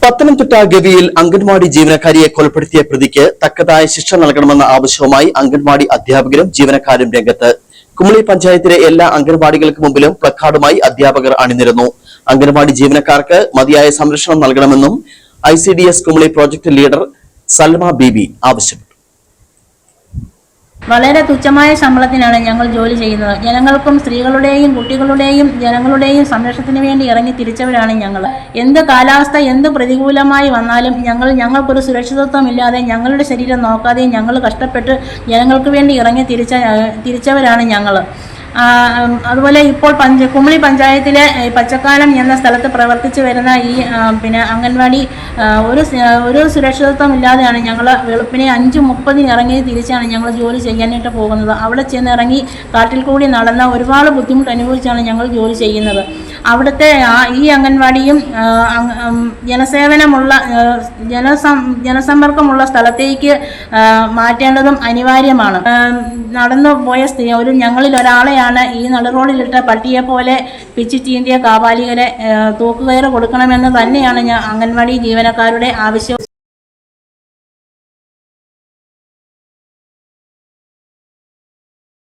പത്തനംതിട്ട ഗവിയിൽ അംഗൻവാടി ജീവനക്കാരിയെ കൊലപ്പെടുത്തിയ പ്രതിക്ക് തക്കതായ ശിക്ഷ നൽകണമെന്ന ആവശ്യവുമായി അംഗൻവാടി അധ്യാപകരും ജീവനക്കാരും രംഗത്ത്. കുമളി പഞ്ചായത്തിലെ എല്ലാ അംഗൻവാടികൾക്ക് മുമ്പിലും പ്ലക്കാർഡുമായി അധ്യാപകർ അണിനിരന്നു. അംഗൻവാടി ജീവനക്കാർക്ക് മതിയായ സംരക്ഷണം നൽകണമെന്നും ICDS Kumily project leader Salma Beebi ആവശ്യപ്പെട്ടു. വളരെ തുച്ഛമായ ശമ്പളത്തിനാണ് ഞങ്ങൾ ജോലി ചെയ്യുന്നത്. ജനങ്ങൾക്കും സ്ത്രീകളുടെയും കുട്ടികളുടെയും ജനങ്ങളുടെയും സംരക്ഷണത്തിന് വേണ്ടി ഇറങ്ങി തിരിച്ചവരാണ് ഞങ്ങൾ. എന്ത് കാലാവസ്ഥ എന്ത് പ്രതികൂലമായി വന്നാലും ഞങ്ങൾക്കൊരു സുരക്ഷിതത്വമില്ലാതെ ഞങ്ങളുടെ ശരീരം നോക്കാതെ ഞങ്ങൾ കഷ്ടപ്പെട്ട് ജനങ്ങൾക്ക് വേണ്ടി ഇറങ്ങി തിരിച്ചവരാണ് ഞങ്ങൾ. അതുപോലെ ഇപ്പോൾ കുമളി പഞ്ചായത്തിലെ പച്ചക്കാലം എന്ന സ്ഥലത്ത് പ്രവർത്തിച്ചു വരുന്ന ഈ അംഗൻവാടി ഒരു സുരക്ഷിതത്വം ഇല്ലാതെയാണ് ഞങ്ങൾ വെളുപ്പിനെ 5:30 ഇറങ്ങി തിരിച്ചാണ് ഞങ്ങൾ ജോലി ചെയ്യാനായിട്ട് പോകുന്നത്. അവിടെ ചെന്ന് ഇറങ്ങി കാട്ടിൽ കൂടി നടന്ന ഒരുപാട് ബുദ്ധിമുട്ട് അനുഭവിച്ചാണ് ഞങ്ങൾ ജോലി ചെയ്യുന്നത്. അവിടുത്തെ ഈ അംഗൻവാടിയും ജനസമ്പർക്കമുള്ള സ്ഥലത്തേക്ക് മാറ്റേണ്ടതും അനിവാര്യമാണ്. നടന്നു പോയ ഞങ്ങളിൽ ഒരാളെയാണ് ഈ നടുറോഡിലിട്ട പട്ടിയെ പോലെ പിച്ചി ചീന്തിയ കാപാലികരെ തൂക്കുകയറ് കൊടുക്കണമെന്ന് തന്നെയാണ് അംഗൻവാടി ജീവനക്കാരുടെ ആവശ്യം.